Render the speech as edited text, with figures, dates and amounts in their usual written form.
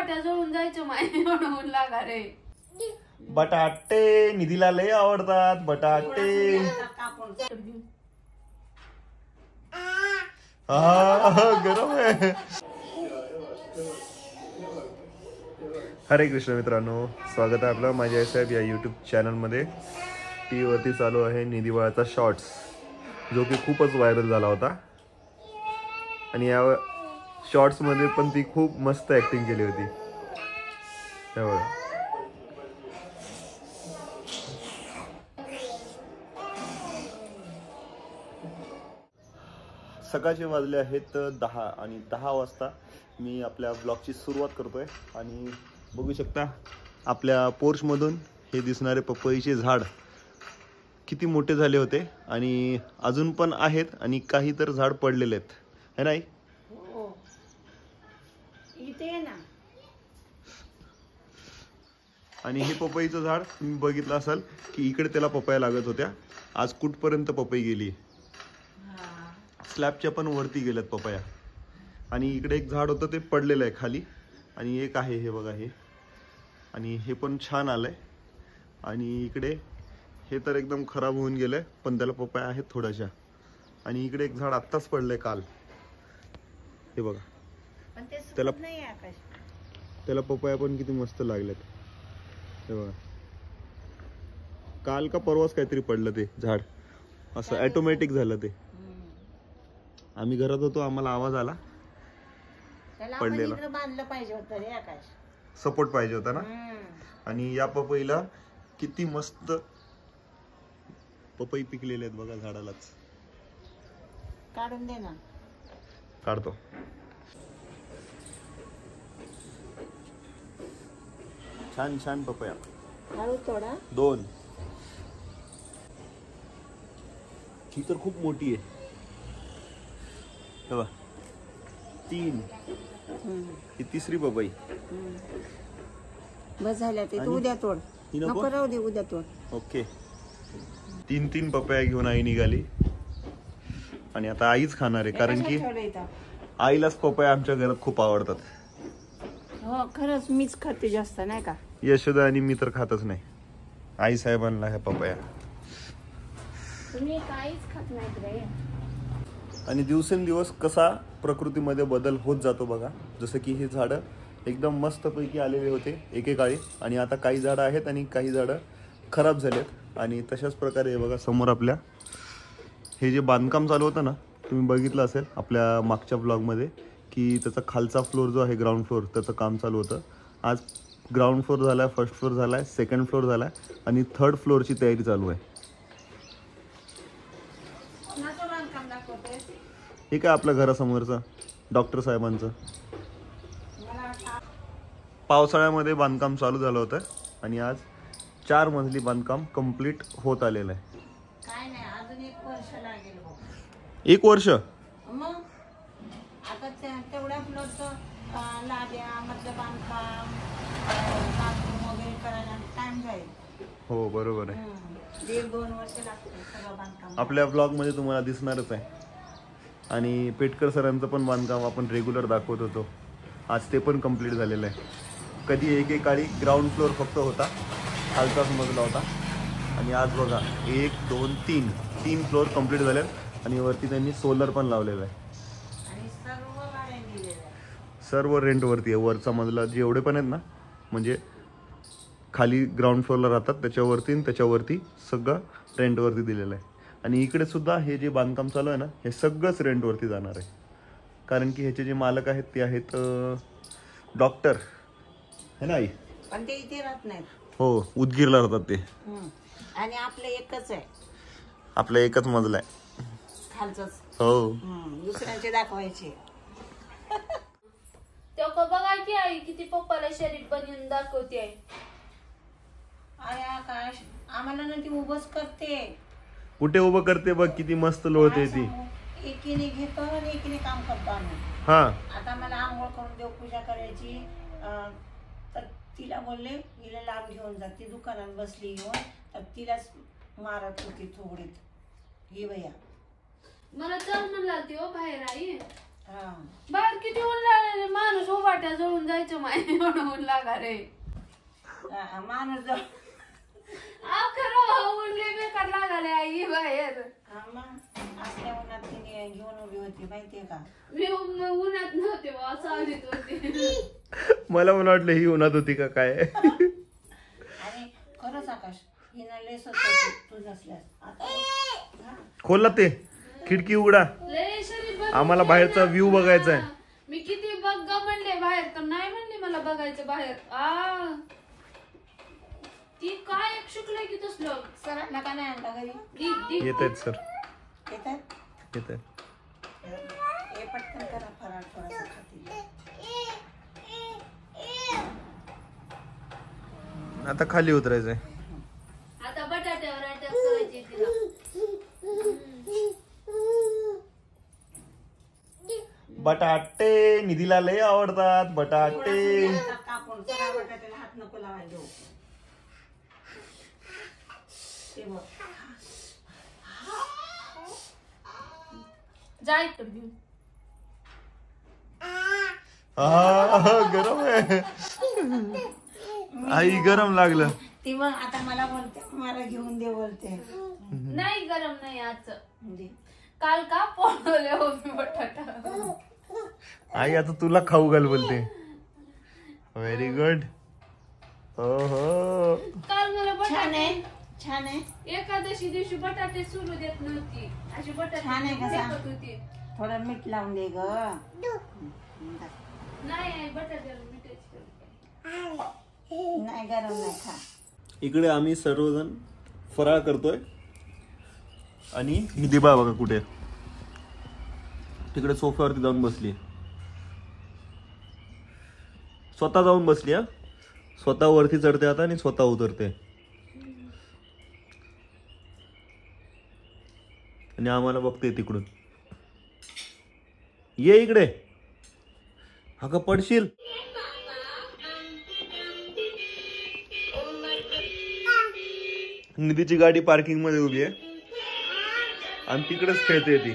वाट्या जळून जायचं माहिती म्हणून लागा रे. बटाटे निधीला लय आवडतात बटाटे. गरम आहे. हरे कृष्ण मित्रांनो, स्वागत आहे आपलं माझ्या साहेब या यूट्यूब चॅनलमध्ये. टी वरती चालू आहे निधी बाळाचा शॉर्ट्स, जो की खूपच व्हायरल झाला होता. आणि या शॉर्ट्स मध्ये पण ती खूप मस्त ऍक्टिंग केली होती. सकाळचे वाजले आहेत 10 आणि 10 वाजता मी आपल्या ब्लॉगची सुरुवात करतोय. आणि बघू शकता आपल्या पोर्चमधून हे दिसणारे पपईचे झाड किती मोठे झाले होते आणि अजून पण आहेत आणि काही तर झाड पडलेले आहेत, है नाही? इथे ना. आणि हे पपईचं झाड तुम्ही बघितलं असाल की इकडे त्याला पपया लागत होत्या. आज कुठपर्यंत पपई गेली, स्लॅबच्या पण वरती गेल्यात पपया. आणि इकडे एक झाड होतं ते पडलेलं आहे खाली, आणि एक आहे हे बघा हे, आणि हे पण छान आलंय. आणि इकडे हे तर एकदम खराब होऊन गेलंय, पण त्याला पपया आहेत थोड्याशा. आणि इकडे एक झाड आत्ताच पडलंय काल, हे बघा. त्याला पपया पण किती मस्त लागल्यात, हे बघा. काल का परवाच काहीतरी पडलं ते झाड, असं ऑटोमॅटिक झालं ते. आम्ही घरात होतो, आम्हाला आवाज आला पडलेला. बांधलं पाहिजे होतं रे आकाश, सपोर्ट पाहिजे होता ना. आणि या पपईला किती मस्त पपई पिकलेले आहेत बघा झाडालाच. काढून दे ना. काढतो. छान छान पपया. हळू तोडा. 2 ही तर खूप मोठी आहे. 3 ही तिसरी पपई. बस झाल्या ते, तू उद्या तोड. नको राहू दे, उद्या तोड. ओके. 3 पपया घेऊन आई निघाली. आणि आता आईच खाणार आहे, कारण की आईलाच पपया आमच्या घरात खूप आवडतात. हो खरंच, मीच खाते जास्त, नाही का? यशोदा आणि मी तर खातच नाही. आई साहेबांना ह्या पपया. तुम्ही काहीच खात नाहीत रे. आणि दिवसेंदिवस कसा प्रकृतीमध्ये बदल होत जातो बघा. जसं की हे झाडं एकदम मस्तपैकी आलेले होते एकेकाळी, आणि आता काही झाडं आहेत आणि काही झाडं खराब झालेत. आणि तशाच प्रकारे हे बघा समोर आपल्या हे जे बांधकाम चालू होतं ना, तुम्ही बघितलं असेल आपल्या मागच्या ब्लॉगमध्ये, की त्याचा खालचा फ्लोर जो आहे ग्राउंड फ्लोर, त्याचं काम चालू होतं. आज ग्राउंड फ्लोर झाला आहे, फर्स्ट फ्लोर झाला आहे, सेकंड फ्लोर झाला आहे, आणि थर्ड फ्लोअरची तयारी चालू आहे. हे काय आपल्या घरासमोरचं डॉक्टर साहेबांचं पावसाळ्यामध्ये बांधकाम चालू झालं होतं. आणि आज 4 मजली बांधकाम कंप्लीट होत आलेलं आहे. काय नाही, अजून 1 वर्ष लागेल. 1 वर्ष? मग आता तेवढ्या फ्लोरचं लाद्या मधलं बांधकाम वगैरे करायला टाइम जाईल. हो बरोबर आहे. 1-2 वर्ष लागतील सगळं बांधकाम. आपल्या ब्लॉग मध्ये तुम्हाला दिसणारच आहे. आणि पेटकर सरांचं पण बांधकाम आपण रेग्युलर दाखवत होतो, आज ते पण कंप्लीट झालेलं आहे. कधी एकेकाळी ग्राउंड फ्लोअर फक्त होता, खालचाच मजला होता, आणि आज बघा 1, 2, 3 फ्लोअर कंप्लीट झाले. आणि वरती त्यांनी सोलर पण लावलेला आहे. आणि सर्व रेंटवरती आहे. वरचा मजला जेवढे पण आहेत ना, म्हणजे खाली ग्राउंड फ्लोअरला राहतात त्याच्यावरती आणि त्याच्यावरती सगळं रेंटवरती दिलेलं आहे. आणि इकडे सुद्धा हे जे बांधकाम चालू आहे ना, हे सगळंच रेंटवरती जाणार आहे. कारण की ह्याचे जे मालक आहेत ते आहेत डॉक्टर, है ना आई? पण ते इथे राहत नाहीत. हो, उदगीरला राहतात ते. आणि आपलं एकच आहे, आपला एकच मजला आहे खालचंच. हो, दुसऱ्यांचे दाखवायचे. तेव्हा बघा की आई किती पप्पाला शरीर बनवून दाखवते आहे. आय आकाश, आम्हाला ना ती उभंच करते. कुठे उभं करते बघ, किती मस्त लोळते ती. एकीने घेतो आणि एकीने काम करतो आम्ही. हा, आता मला आंघोळ करून देवपूजा करायची, तर तिला बोलले हिला लाभ घेऊन जा. ती दुकानात बसली घेऊन, तर तिलाच मारत होती थोडीत. हे भैया मला चल म्हणला ती हो बाहेर आई. हा, बाहेर किती ऊन लागले, माणूस उभाट्या पहिला जळून जायचं माहिती म्हणून लागा रे माणूस जवळ खरं म्हणले बेकार लागाले आई बाहेर. असल्या उन्हात तिने घेऊन उभी होती माहितीये का. मी उन्हात नव्हते बा सावलीत होते. मला पण वाटलं ही उन्हात होती का काय. आणि खरंच आकाश हिनं लेस तू नसल्यास आता खोलला ते खिडकी उघडा, लय शरीर बघ आम्हाला बाहेरचा व्ह्यू बघायचा आहे. मी किती बघ म्हणले बाहेर तर नाही म्हणले मला बघायचं बाहेर. ती काय एक शिकलंय की तसलं सरांना का नाही आणला घरी. येत आहेत सर, येतात येत आहेत. हे पटकन करा फराळ थोडासा खातील. आता खाली उतरायचंय. आता बटाट्यावर अटॅक करायची तिला. बटाटे निधीला लय आवडतात बटाटे. कापून सगळ्या बटाट्याला हात नको लावायला देऊ. ते बघ जा इकडे घेऊन. गरम आहे आई, गरम लागलं. ती मग आता मला बोलते मला घेऊन दे बोलते. नाही गरम नाही आजचं. दे. काल का पोळवले हो मी बटाटा. आई आता तुला खाऊ घाल बोलते. Very good. हो हो काल मला छान बटाटे आहे छान आहे. एकादशी दिवशी बटाटे सुरू देत नव्हती अशी छान आहे का बटाटे सांग? फेकत होती. थोडं मीठ लावून दे ग. नाही बटाट्याला मिठाची नाही गरम नाही खा. इकडे आम्ही सर्वजण फराळ करतोय आणि निधिबा बघा कुठे तिकडे सोफ्यावरती जाऊन बसली. स्वतः जाऊन बसली. स्वतः वरती चढते आता आणि स्वतः उतरते. आणि आम्हाला बघते तिकडून. ये इकडे. हा का पडशील. निधीची गाडी पार्किंग मध्ये उभी आहे आणि तिकडेच खेळते ती.